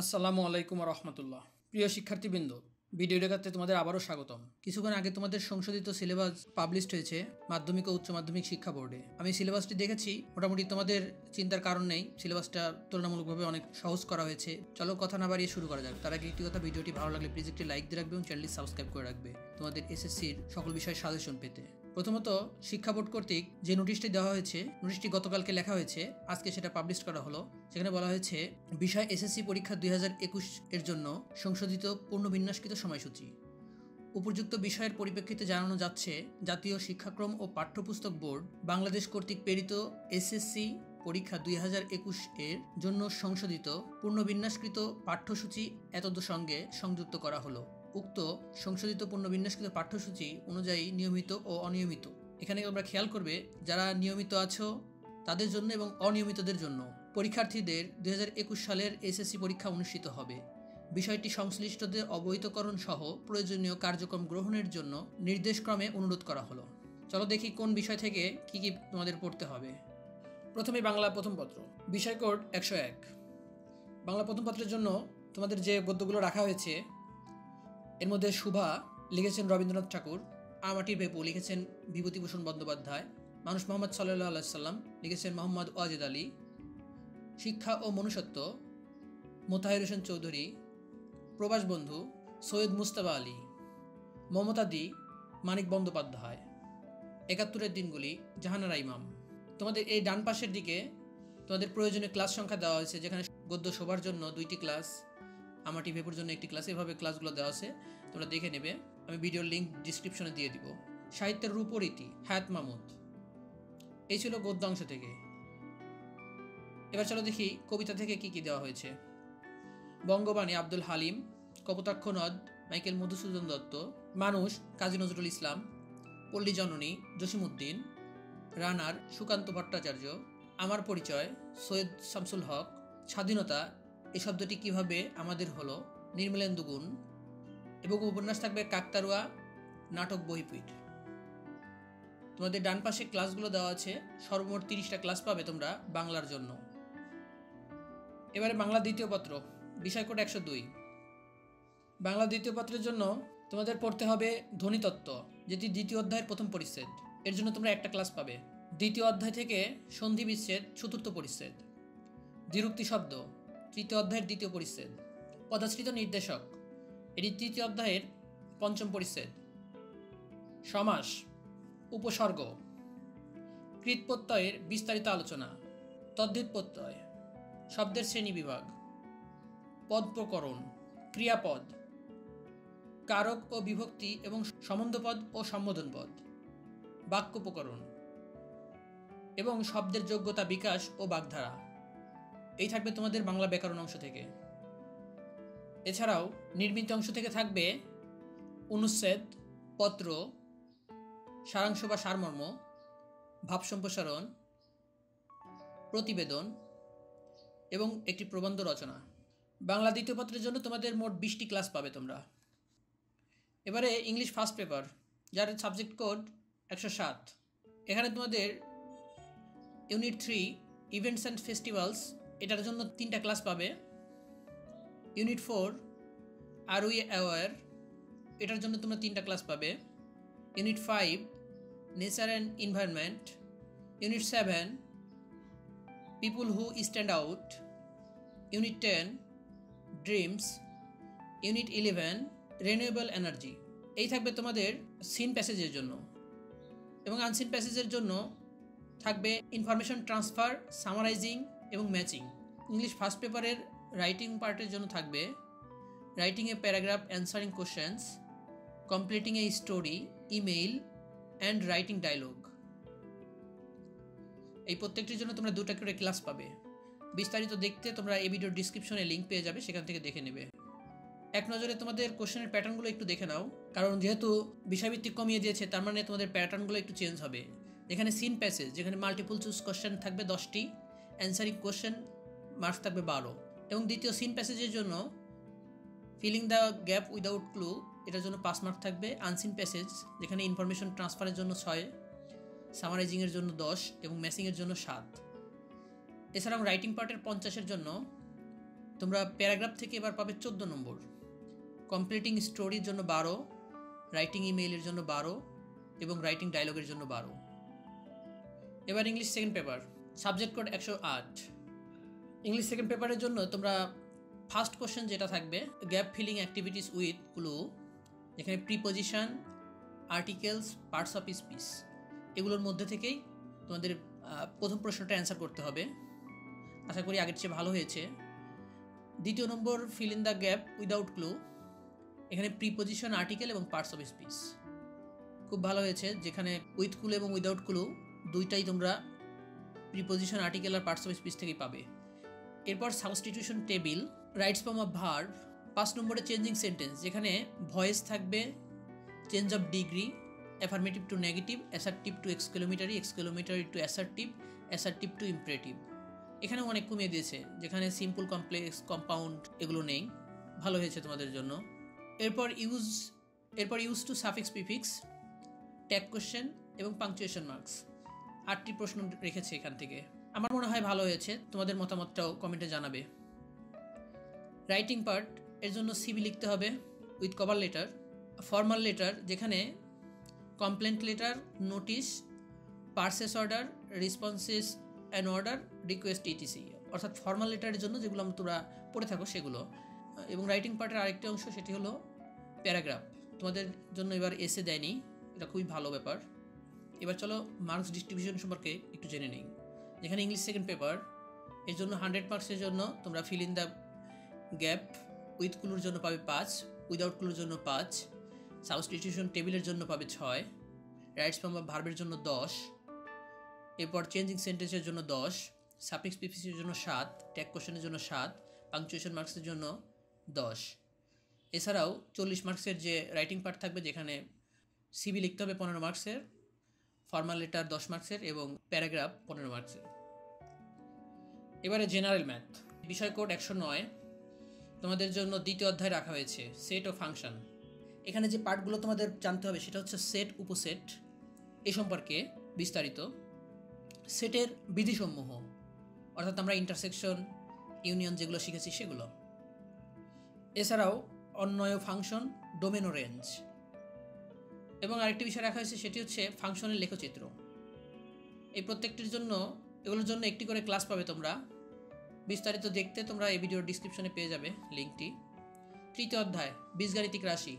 আসসালামু আলাইকুম রহমতুল্লাহ। প্রিয় শিক্ষার্থীবৃন্দ, ভিডিও রেখাতে তোমাদের আবারও স্বাগতম। কিছুক্ষণ আগে তোমাদের সংশোধিত সিলেবাস পাবলিশড হয়েছে মাধ্যমিক ও উচ্চ মাধ্যমিক শিক্ষা বোর্ডে। আমি সিলেবাসটি দেখেছি, মোটামুটি তোমাদের চিন্তার কারণ নেই, সিলেবাসটা তুলনামূলকভাবে অনেক সহজ করা হয়েছে। চলো কথা না বাড়িয়ে শুরু করা যাক। তার আগে একটি কথা, ভিডিওটি ভালো লাগলে প্লিজ একটি লাইক দিয়ে রাখবে এবং চ্যানেলটি সাবস্ক্রাইব করে রাখবে তোমাদের এসএসসির সকল বিষয়ে সাজেশন পেতে। প্রথমত, শিক্ষা বোর্ড কর্তৃক যে নোটিশটি দেওয়া হয়েছে, নোটিশটি গতকালকে লেখা হয়েছে, আজকে সেটা পাবলিশ করা হলো। সেখানে বলা হয়েছে বিষয় এসএসসি পরীক্ষা 2021 এর জন্য সংশোধিত পূর্ণবিন্যাসকৃত সময়সূচি। উপযুক্ত বিষয়ের পরিপ্রেক্ষিতে জানানো যাচ্ছে, জাতীয় শিক্ষাক্রম ও পাঠ্যপুস্তক বোর্ড বাংলাদেশ কর্তৃক প্রেরিত এসএসসি পরীক্ষা 2021 এর জন্য সংশোধিত পূর্ণবিন্যাসকৃত পাঠ্যসূচি এতদসঙ্গে সংযুক্ত করা হলো। উক্ত সংশোধিত পূর্ণবিন্যাসকৃত পাঠ্যসূচি অনুযায়ী নিয়মিত ও অনিয়মিত, এখানে আমরা খেয়াল করবে যারা নিয়মিত আছো তাদের জন্য এবং অনিয়মিতদের জন্য পরীক্ষার্থীদের 2021 সালের এসএসসি পরীক্ষা অনুষ্ঠিত হবে। বিষয়টি সংশ্লিষ্টদের অবহিতকরণ সহ প্রয়োজনীয় কার্যক্রম গ্রহণের জন্য নির্দেশক্রমে অনুরোধ করা হলো। চলো দেখি কোন বিষয় থেকে কি কি তোমাদের পড়তে হবে। প্রথমে বাংলা প্রথম পত্র, বিষয় কোড 101। বাংলা প্রথম পত্রের জন্য তোমাদের যে গদ্যগুলো রাখা হয়েছে, এর মধ্যে শুভা লিখেছেন রবীন্দ্রনাথ ঠাকুর, আমাটির বেপু লিখেছেন বিভূতিভূষণ বন্দ্যোপাধ্যায়, মানুষ মোহাম্মদ সাল্লাল্লাহু আলাইহি সাল্লাম লিখেছেন মোহাম্মদ ওয়াজেদ আলী, শিক্ষা ও মনুষ্যত্ব মোতাহির হোসেন চৌধুরী, প্রবাস বন্ধু সৈয়দ মুস্তাবা আলী, মমতাদি মানিক বন্দ্যোপাধ্যায়, 71-এর দিনগুলি জাহানারা ইমাম। তোমাদের এই ডান পাশের দিকে তোমাদের প্রয়োজনীয় ক্লাস সংখ্যা দেওয়া হয়েছে, যেখানে গদ্য শোভার জন্য 2টি ক্লাস, আমাটি ভেপুর জন্য 1টি ক্লাস, এভাবে ক্লাসগুলো দেওয়া আছে, তোমরা দেখে নেবে। আমি ভিডিওর লিঙ্ক ডিসক্রিপশনে দিয়ে দিব। সাহিত্যের রূপরীতি হায়াত মাহমুদ। এই ছিল গদ্যাংশ থেকে। এবার চলো দেখি কবিতা থেকে কি কি দেওয়া হয়েছে। বঙ্গবাণী আব্দুল হালিম, কপোতাক্ষ নদ মাইকেল মধুসূদন দত্ত, মানুষ কাজী নজরুল ইসলাম, পল্লী জননী জসিমউদ্দিন, রানার সুকান্ত ভট্টাচার্য, আমার পরিচয় সৈয়দ শামসুল হক, স্বাধীনতা এই শব্দটি কিভাবে আমাদের হলো নির্মলেন্দু গুণ, এবং উপন্যাস থাকবে কাকতারুয়া, নাটক বহিপীঠ। তোমাদের ডান পাশে ক্লাসগুলো দেওয়া আছে, সর্বমোট 30টা ক্লাস পাবে তোমরা বাংলার জন্য। এবারে বাংলা দ্বিতীয় পত্র, বিষয় কোড 102। বাংলা দ্বিতীয় পত্রের জন্য তোমাদের পড়তে হবে ধ্বনিতত্ত্ব, যেটি দ্বিতীয় অধ্যায়ের প্রথম পরিচ্ছেদ। এর জন্য তোমরা একটা ক্লাস পাবে। দ্বিতীয় অধ্যায় থেকে সন্ধি বিচ্ছেদ চতুর্থ পরিচ্ছেদ, দ্বিরুক্তি শব্দ তৃতীয় অধ্যায়ের দ্বিতীয় পরিচ্ছেদ, পদাশ্রিত নির্দেশক এটি তৃতীয় অধ্যায়ের পঞ্চম পরিচ্ছেদ, সমাস, উপসর্গ, কৃৎ প্রত্যয়ের বিস্তারিত আলোচনা, তদ্ধিত প্রত্যয়, শব্দের শ্রেণী বিভাগ, পদ প্রকরণ, ক্রিয়াপদ, কারক ও বিভক্তি এবং সম্বন্ধপদ ও সম্বোধন পদ, বাক্য প্রকরণ এবং শব্দের যোগ্যতা বিকাশ ও বাগধারা। এই থাকবে তোমাদের বাংলা ব্যাকরণ অংশ থেকে। এছাড়াও নির্মিত অংশ থেকে থাকবে অনুচ্ছেদ, পত্র, সারাংশ বা সারমর্ম, ভাব সম্প্রসারণ, প্রতিবেদন এবং একটি প্রবন্ধ রচনা। বাংলা দ্বিতীয় পত্রের জন্য তোমাদের মোট 20টি ক্লাস পাবে তোমরা। এবারে ইংলিশ ফার্স্ট পেপার, যার সাবজেক্ট কোড 107। এখানে তোমাদের ইউনিট 3 ইভেন্টস অ্যান্ড ফেস্টিভ্যালস, এটার জন্য 3টা ক্লাস পাবে। ইউনিট 4 আর উই অ্যাওয়ার, এটার জন্য তোমরা 3টা ক্লাস পাবে। Unit 5 nature and environment, unit 7 people who stand out, unit 10 dreams, unit 11 renewable energy. এই থাকবে তোমাদের সিন প্যাসেজের জন্য। এবং আনসিন প্যাসেজের জন্য থাকবে ইনফরমেশন ট্রান্সফার, সামারাইজিং এবং ম্যাচিং। ইংলিশ ফার্স্ট পেপারের রাইটিং পার্টের জন্য থাকবে writing a paragraph, answering questions, completing a story, email and writing dialogue. এই প্রত্যেকটির জন্য তোমরা 2টা করে ক্লাস পাবে। বিস্তারিত দেখতে তোমরা এই ভিডিওর ডিসক্রিপশনে লিঙ্ক পেয়ে যাবে, সেখান থেকে দেখে নেবে। এক নজরে তোমাদের কোশ্চেনের প্যাটার্নগুলো একটু দেখে নাও, কারণ যেহেতু বিষয়ভিত্তিক কমিয়ে দিয়েছে, তার মানে তোমাদের প্যাটার্নগুলো একটু চেঞ্জ হবে। এখানে সিন প্যাসেজ, যেখানে মাল্টিপল চুজ কোশ্চেন থাকবে 10টি, অ্যান্সারিং কোশ্চেন মার্কস থাকবে 12, এবং দ্বিতীয় সিন প্যাসেজের জন্য filling the gap without clue, এটার জন্য 5 মার্ক থাকবে। আনসিন প্যাসেজ, যেখানে ইনফরমেশন ট্রান্সফারের জন্য 6, সামারাইজিংয়ের জন্য 10 এবং ম্যাচিংয়ের জন্য 7। এছাড়াও রাইটিং পার্টের 50-এর জন্য তোমরা প্যারাগ্রাফ থেকে এবার পাবে 14 নম্বর, কমপ্লিটিং স্টোরির জন্য 12, রাইটিং ইমেইলের জন্য 12 এবং রাইটিং ডায়লগের জন্য 12। এবার English second paper, subject code 108। English second পেপারের জন্য তোমরা ফার্স্ট কোশ্চেন যেটা থাকবে, gap filling activities with clue, এখানে preposition, articles, parts of speech, এগুলোর মধ্যে থেকেই তোমাদের প্রথম প্রশ্নটা অ্যান্সার করতে হবে। আশা করি আগের চেয়ে ভালো হয়েছে। দ্বিতীয় নম্বর, fill in the gap without clue, এখানে প্রিপোজিশন, আর্টিকেল এবং পার্টস অফ স্পিচ খুব ভালো হয়েছে, যেখানে উইথ ক্লু এবং উইদাউট ক্লু দুইটাই তোমরা প্রিপোজিশন, আর্টিকেল আর পার্টস অফ স্পিচ থেকেই পাবে। এরপর substitution table, rights form of verb. 5 নম্বরে চেঞ্জিং সেন্টেন্স, যেখানে ভয়েস থাকবে, change of degree, affirmative to negative, assertive to exclamatory, exclamatory to assertive, assertive to imperative. এখানেও অনেক কমিয়ে দিয়েছে, যেখানে সিম্পল, কমপ্লেক্স, কম্পাউন্ড এগুলো নেই, ভালো হয়েছে তোমাদের জন্য। এরপর use to suffix, prefix, tag question এবং পাংচুয়েশন মার্কস। 8টি প্রশ্ন রেখেছে এখান থেকে। আমার মনে হয় ভালো হয়েছে, তোমাদের মতামতটাও কমেন্টে জানাবে। রাইটিং পার্ট, এর জন্য সিভি লিখতে হবে with cover letter, formal letter, যেখানে complaint letter, notice, purchase order, responses and order, request, etc, অর্থাৎ ফর্মাল লেটারের জন্য যেগুলো তোমরা পড়ে থাকো সেগুলো। এবং রাইটিং পার্টের আরেকটি অংশ, সেটি হলো প্যারাগ্রাফ। তোমাদের জন্য এবার এসে দেয়নি, এটা খুবই ভালো ব্যাপার। এবার চলো মার্কস ডিস্ট্রিবিউশন সম্পর্কে একটু জেনে নিই। যেখানে ইংলিশ সেকেন্ড পেপার, এর জন্য 100 মার্কসের জন্য তোমরা fill in the gap with ক্লুর জন্য পাবে 5, উইদাউট ক্লুর জন্য 5, সাবস্টিটিউশন টেবিলের জন্য পাবে 6, রাইটস ফর্ম অফ ভার্বের জন্য 10, এরপর চেঞ্জিং সেন্টেন্সের জন্য 10, সাফিক্স প্রিফিক্সের জন্য 7, ট্যাগ কোশ্চেনের জন্য 7, পাংচুয়েশন মার্কসের জন্য 10। এছাড়াও 40 মার্কসের যে রাইটিং পার্ট থাকবে, যেখানে সিভি লিখতে হবে 15 মার্কসের, ফর্মাল লেটার 10 মার্কসের এবং প্যারাগ্রাফ 15 মার্কসের। এবারে জেনারেল ম্যাথ, বিষয় কোড 109, তোমাদের জন্য দ্বিতীয় অধ্যায় রাখা হয়েছে, সেট ও ফাংশন। এখানে যে পার্টগুলো তোমাদের জানতে হবে সেটা হচ্ছে সেট, উপসেট, এ সম্পর্কে বিস্তারিত, সেটের বিধিসমূহ, অর্থাৎ আমরা ইন্টারসেকশন, ইউনিয়ন যেগুলো শিখেছি সেগুলো। এছাড়াও অন্বয়, ফাংশন, ডোমেন ও রেঞ্জ। এবং আরেকটি বিষয় রাখা হয়েছে, সেটি হচ্ছে ফাংশনের লেখচিত্র। এই প্রত্যেকটির জন্য, এগুলোর জন্য একটি করে ক্লাস পাবে তোমরা। বিস্তারিত দেখতে তোমরা এই ভিডিওর ডিসক্রিপশনে পেয়ে যাবে লিঙ্কটি। তৃতীয় অধ্যায়, বীজগাণিতিক রাশি।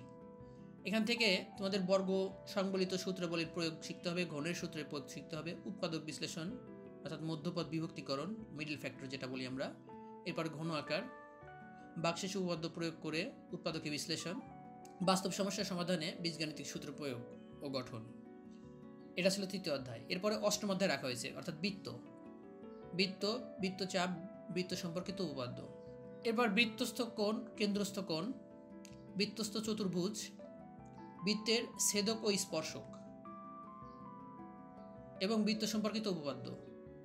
এখান থেকে তোমাদের বর্গ, সংবলিত সূত্রাবলীর প্রয়োগ শিখতে হবে, ঘনের সূত্রের প্রয়োগ শিখতে হবে, উৎপাদক বিশ্লেষণ অর্থাৎ মধ্যপদ বিভক্তিকরণ, মিডল ফ্যাক্টর যেটা বলি আমরা, এরপর ঘন আকার, বাক্সেস উপপাদ্য প্রয়োগ করে উৎপাদকে বিশ্লেষণ, বাস্তব সমস্যার সমাধানে বীজগাণিতিক সূত্র প্রয়োগ ও গঠন। এটা ছিল তৃতীয় অধ্যায়। এরপরে অষ্টম অধ্যায় রাখা হয়েছে, অর্থাৎ বৃত্ত, বৃত্তচাপ, বৃত্ত সম্পর্কিত উপপাদ্য। এরপর বৃত্তস্থ কোণ, কেন্দ্রস্থ কোণ, বৃত্তস্থ চতুর্ভুজ, বৃত্তের ছেদক ও স্পর্শক এবং বৃত্ত সম্পর্কিত উপপাদ্য,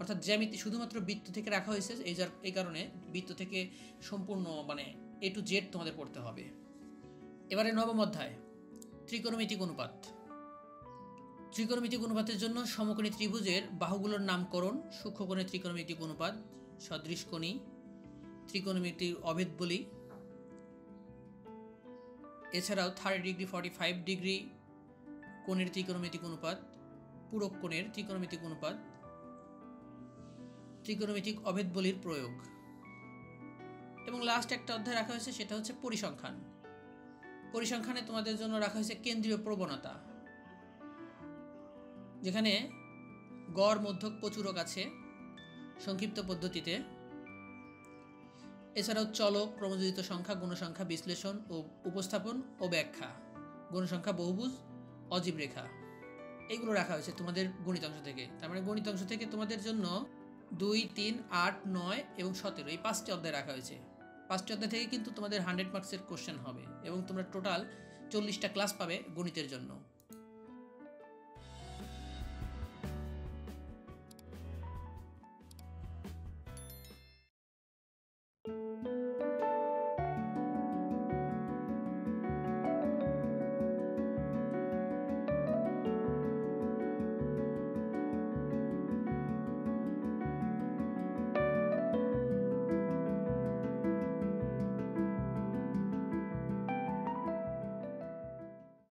অর্থাৎ জ্যামিতি শুধুমাত্র বৃত্ত থেকে রাখা হয়েছে, এই কারণে বৃত্ত থেকে সম্পূর্ণ A to Z তোমাদের পড়তে হবে। এবারে নবম অধ্যায়, ত্রিকোণমিতিক অনুপাত। ত্রিকোণমিতিক অনুপাতের জন্য সমকোণী ত্রিভুজের বাহুগুলোর নামকরণ, সূক্ষ্মকোণের ত্রিকোণমিতিক অনুপাত, সদৃশকোণী, ত্রিকোণমিতিক অভেদ বলি, এছাড়াও 30 ডিগ্রি 45 ডিগ্রি কোণের ত্রিকোণমিতিক অনুপাত, পূরক কোণের ত্রিকোণমিতিক অনুপাত, ত্রিকোণমিতিক অভেদ বলির প্রয়োগ। এবং লাস্ট একটা অধ্যায় রাখা হয়েছে, সেটা হচ্ছে পরিসংখ্যান। পরিসংখ্যানে তোমাদের জন্য রাখা হয়েছে কেন্দ্রীয় প্রবণতা, যেখানে গড়, মধ্যক, প্রচুরক আছে সংক্ষিপ্ত পদ্ধতিতে। এছাড়াও চলক, ক্রমযোজিত সংখ্যা, গুণসংখ্যা, বিশ্লেষণ ও উপস্থাপন ও ব্যাখ্যা, গুণসংখ্যা, বহুভুজ, অজীব রেখা, এইগুলো রাখা হয়েছে তোমাদের গণিতাংশ থেকে। তার মানে গণিতাংশ থেকে তোমাদের জন্য 2, 3, 8, 9 এবং 17 এই 5টি অধ্যায় রাখা হয়েছে। 5টি অধ্যায় থেকে কিন্তু তোমাদের 100 মার্কসের কোশ্চেন হবে এবং তোমরা টোটাল 40টা ক্লাস পাবে গণিতের জন্য।